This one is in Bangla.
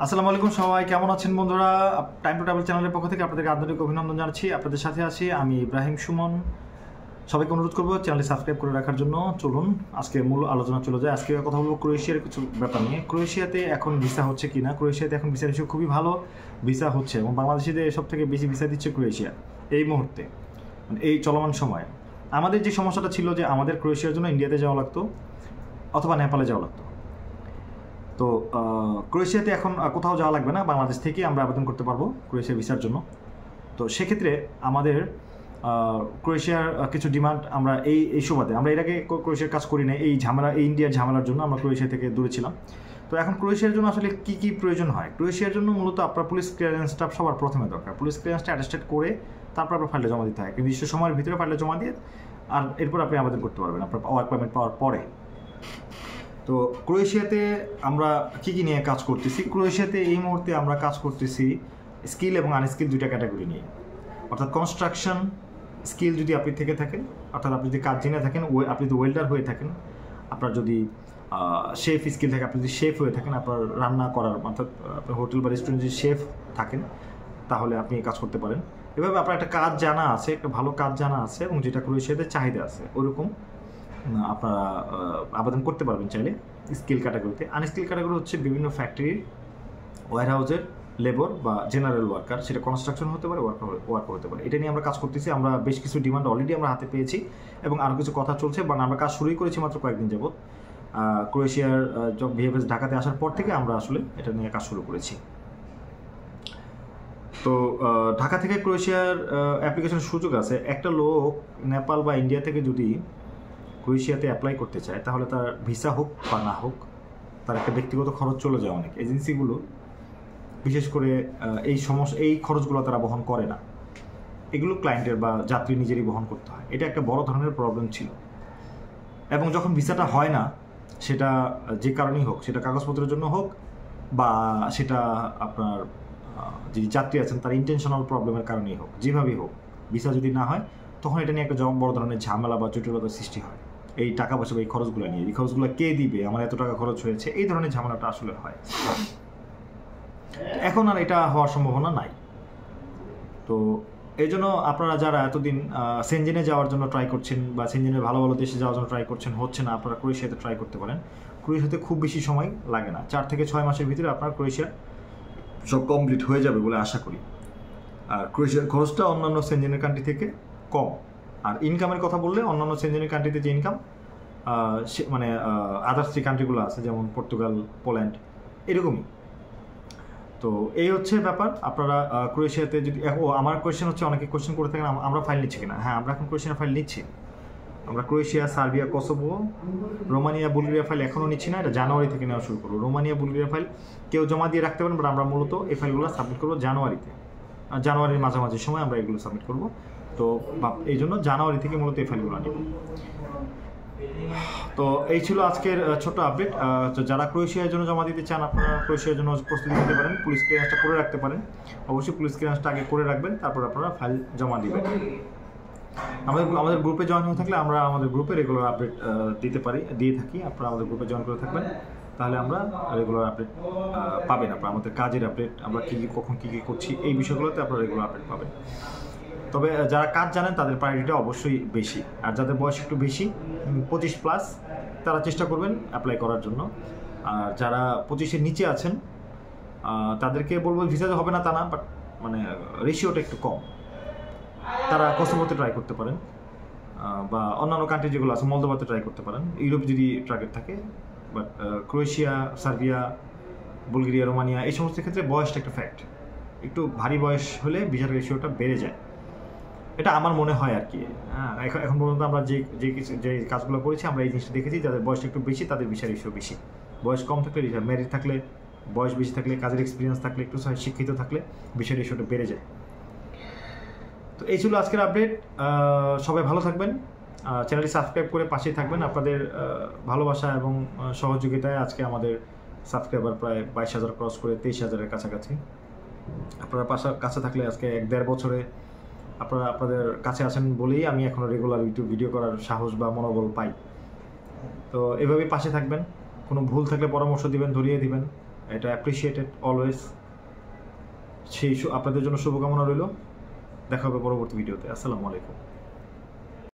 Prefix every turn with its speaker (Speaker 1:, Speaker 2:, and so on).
Speaker 1: আসসালামু আলাইকুম সবাই, কেমন আছেন বন্ধুরা? টাইম টু ট্রাভেল চ্যানেলের পক্ষ থেকে আপনাদেরকে আন্তরিক অভিনন্দন জানাচ্ছি। আপনাদের সাথে আছি আমি ইব্রাহিম সুমন। সবাইকে অনুরোধ করবো চ্যানেলটি সাবস্ক্রাইব করে রাখার জন্য। চলুন আজকে মূল আলোচনা চলে যায়। আজকে কথা বলবো ক্রোয়েশিয়ার কিছু ব্যাপার নিয়ে। ক্রোয়েশিয়াতে এখন ভিসা হচ্ছে কি না? ক্রোয়েশিয়াতে এখন ভিসার ইস্যু খুবই ভালো ভিসা হচ্ছে এবং বাংলাদেশিদের সব থেকে বেশি ভিসা দিচ্ছে ক্রোয়েশিয়া এই মুহূর্তে, এই চলমান সময়ে। আমাদের যে সমস্যাটা ছিল যে আমাদের ক্রোয়েশিয়ার জন্য ইন্ডিয়াতে যাওয়া লাগতো অথবা নেপালে যাওয়া লাগতো। তো ক্রোয়েশিয়াতে এখন কোথাও যাওয়া লাগবে না, বাংলাদেশ থেকে আমরা আবেদন করতে পারবো ক্রোয়েশিয়া ভিসার জন্য। তো সেক্ষেত্রে আমাদের ক্রোয়েশিয়ার কিছু ডিমান্ড আমরা এই সুবাদে, আমরা এর আগে ক্রোয়েশিয়ার কাজ করি না এই ঝামেলা, এই ইন্ডিয়ার ঝামেলার জন্য আমরা ক্রোয়েশিয়া থেকে দূরে ছিলাম। তো এখন ক্রোয়েশিয়ার জন্য আসলে কী কী প্রয়োজন হয়? ক্রোয়েশিয়ার জন্য মূলত আপনার পুলিশ ক্লিয়ারেন্সটা সবার প্রথমে দরকার। পুলিশ ক্লিয়ারেন্সটা অ্যাটেস্টেড করে তারপর আপনার ফাইলটা জমা দিতে হয়, নির্দিষ্ট সময়ের ভিতরে ফাইলটা জমা দিয়ে আর এরপর আপনি আবেদন করতে পারবেন আপনার ওয়ার্ক পারমিট পাওয়ার পরে। তো ক্রোয়েশিয়াতে আমরা কী কী নিয়ে কাজ করতেছি? ক্রোয়েশিয়াতে এই মুহূর্তে আমরা কাজ করতেছি স্কিল এবং আনস্কিল দুইটা ক্যাটাগরি নিয়ে। অর্থাৎ কনস্ট্রাকশন স্কিল যদি আপনি থেকে থাকেন, অর্থাৎ আপনি যদি কাজ জেনে থাকেন, আপনি যদি ওয়েল্ডার হয়ে থাকেন, আপনার যদি শেফ স্কিল থাকে, আপনি যদি শেফ হয়ে থাকেন, আপনার রান্না করার, অর্থাৎ আপনার হোটেল বা রেস্টুরেন্টে যদি শেফ থাকেন তাহলে আপনি কাজ করতে পারেন। এভাবে আপনার একটা কাজ জানা আছে, একটা ভালো কাজ জানা আছে এবং যেটা ক্রোয়েশিয়াতে চাহিদা আছে, ওরকম আপনারা আবেদন করতে পারবেন চাইলে স্কিল ক্যাটাগরিতে। আনস্কিল ক্যাটাগরি হচ্ছে বিভিন্ন ফ্যাক্টরির ওয়্যারহাউসের লেবার বা জেনারেল ওয়ার্কার, সেটা কনস্ট্রাকশন হতে পারে, ওয়ার্কার হতে পারে। এটা নিয়ে আমরা কাজ করতেছি। আমরা বেশ কিছু ডিমান্ড অলরেডি আমরা হাতে পেয়েছি এবং আরও কিছু কথা চলছে, বা আমরা কাজ শুরুই করেছি মাত্র কয়েকদিন যাবত। ক্রোয়েশিয়ার ভিএফএস ঢাকাতে আসার পর থেকে আমরা আসলে এটা নিয়ে কাজ শুরু করেছি। তো ঢাকা থেকে ক্রোয়েশিয়ার অ্যাপ্লিকেশনের সুযোগ আছে। একটা লোক নেপাল বা ইন্ডিয়া থেকে যদি ক্রোয়েশিয়াতে অ্যাপ্লাই করতে চায় তাহলে তার ভিসা হোক বা না হোক, তার একটা ব্যক্তিগত খরচ চলে যায়। অনেক এজেন্সিগুলো বিশেষ করে এই খরচগুলো তারা বহন করে না, এগুলো ক্লায়েন্টের বা যাত্রী নিজেরই বহন করতে হয়। এটা একটা বড় ধরনের প্রবলেম ছিল। এবং যখন ভিসাটা হয় না, সেটা যে কারণেই হোক, সেটা কাগজপত্রের জন্য হোক বা সেটা আপনার যে যাত্রী আছেন তার ইন্টেনশনাল প্রবলেমের কারণেই হোক, যেভাবেই হোক, ভিসা যদি না হয় তখন এটা নিয়ে একটা বড় ধরনের ঝামেলা বা জটিলতার সৃষ্টি হয়। এই টাকা পয়সা বা এই খরচগুলো নিয়ে, এই খরচগুলো কে দিবে, আমার এত টাকা খরচ হয়েছে, এই ধরনের ঝামেলাটা আসলে হয়। এখন আর এটা হওয়ার সম্ভাবনা নাই। তো এই জন্য আপনারা যারা এতদিন সেনজেনে যাওয়ার জন্য ট্রাই করছেন বা সেনজেনের ভালো ভালো দেশে যাওয়ার জন্য ট্রাই করছেন, হচ্ছে না, আপনারা ক্রোয়েশিয়াতে ট্রাই করতে পারেন। ক্রোয়েশিয়াতে খুব বেশি সময় লাগে না, 4 থেকে 6 মাসের ভিতরে আপনার ক্রোয়েশিয়া সব কমপ্লিট হয়ে যাবে বলে আশা করি। আর ক্রোয়েশিয়ার খরচটা অন্যান্য সেনজেনের কান্ট্রি থেকে কম। আর ইনকামের কথা বললে অন্যান্য সেনজেনের কান্ট্রিতে যে ইনকাম, মানে আদার্স যে কান্ট্রিগুলো আছে যেমন পর্তুগাল, পোল্যান্ড, এরকমই। তো এই হচ্ছে ব্যাপার। আপনারা ক্রোয়েশিয়াতে যদি আমার কোয়েশ্চেন হচ্ছে, অনেকে কোয়েশ্চেন করে থাকেন আমরা ফাইল নিচ্ছি কিনা। হ্যাঁ, আমরা এখন ক্রোয়েশিয়ার ফাইল নিচ্ছি। আমরা Croatia, Serbia, Kosovo, Romania, Bulgaria file এখনও নিচ্ছি না। এটা জানুয়ারি থেকে নেওয়া শুরু করবো। রোমানিয়া, বুলগেরিয়া ফাইল কেউ জমা দিয়ে রাখতে পারেন, বাট আমরা মূলত এই ফাইলগুলো সাবমিট করবো জানুয়ারিতে। জানুয়ারির মাঝামাঝি সময় আমরা এগুলো সাবমিট করবো। তো এই জন্য জানুয়ারি থেকে মূলত এই ফাইলগুলো নিব। তো এই ছিল আজকের ছোট্ট আপডেট। যারা ক্রোয়েশিয়ার জন্য জমা দিতে চান, আপনারা ক্রোয়েশিয়ার জন্য প্রস্তুতি নিতে পারেন, পুলিশ ক্লিয়ারেন্সটা করে রাখতে পারেন। অবশ্যই পুলিশ ক্লিয়ারেন্সটা আগে করে রাখবেন, তারপর আপনারা ফাইল জমা দিবেন। আমাদের গ্রুপে জয়েন হয়ে থাকলে আমরা আমাদের গ্রুপে রেগুলার আপডেট দিয়ে থাকি। আপনারা আমাদের গ্রুপে জয়েন করে থাকবেন, তাহলে আমরা রেগুলার আপডেট পাবেন। আপনারা আমাদের কাজের আপডেট, আমরা কখন কী করছি, এই বিষয়গুলোতে আপনারা রেগুলার আপডেট পাবেন। তবে যারা কাজ জানেন তাদের প্রায়োরিটিটা অবশ্যই বেশি, আর যাদের বয়স একটু বেশি 25+, তারা চেষ্টা করবেন অ্যাপ্লাই করার জন্য। আর যারা 25-এর নিচে আছেন তাদেরকে বলবো ভিসাতে হবে না তা না, বাট মানে রেশিওটা একটু কম। তারা কোসোভোতে ট্রাই করতে পারেন বা অন্যান্য কান্ট্রি যেগুলো আছে মলদোভাতে ট্রাই করতে পারেন, ইউরোপ যদি টার্গেট থাকে। But Croatia, Serbia, Bulgaria, Romania, এই সমস্ত ক্ষেত্রে বয়সটা একটা ফ্যাক্ট। একটু ভারী বয়স হলে ভিসার রেশিওটা বেড়ে যায়, এটা আমার মনে হয় আর কি। হ্যাঁ, এখন পর্যন্ত আমরা যে কাজগুলো করেছি আমরা এই জিনিসটা দেখেছি, যাদের বয়সটা একটু বেশি তাদের ভিসার রেশিও বেশি। বয়স কম থাকলে, ম্যারিড থাকলে, বয়স বেশি থাকলে, কাজের এক্সপিরিয়েন্স থাকলে, একটু শিক্ষিত থাকলে ভিসার রেশিওটা বেড়ে যায়। তো এই ছিল আজকের আপডেট। সবাই ভালো থাকবেন, চ্যানেলটি সাবস্ক্রাইব করে পাশেই থাকবেন। আপনাদের ভালোবাসা এবং সহযোগিতায় আজকে আমাদের সাবস্ক্রাইবার প্রায় 22,000 ক্রস করে 23,000-এর কাছাকাছি। আপনারা কাছে থাকলে আজকে 1-1.5 বছরে আপনাদের কাছে আছেন বলেই আমি এখনও রেগুলার ইউটিউব ভিডিও করার সাহস বা মনোবল পাই। তো এভাবেই পাশে থাকবেন, কোনো ভুল থাকলে পরামর্শ দিবেন, ধরিয়ে দিবেন এটা অ্যাপ্রিসিয়েটেড অলওয়েজ। সেই আপনাদের জন্য শুভকামনা রইল। দেখা হবে পরবর্তী ভিডিওতে। আসসালামু আলাইকুম।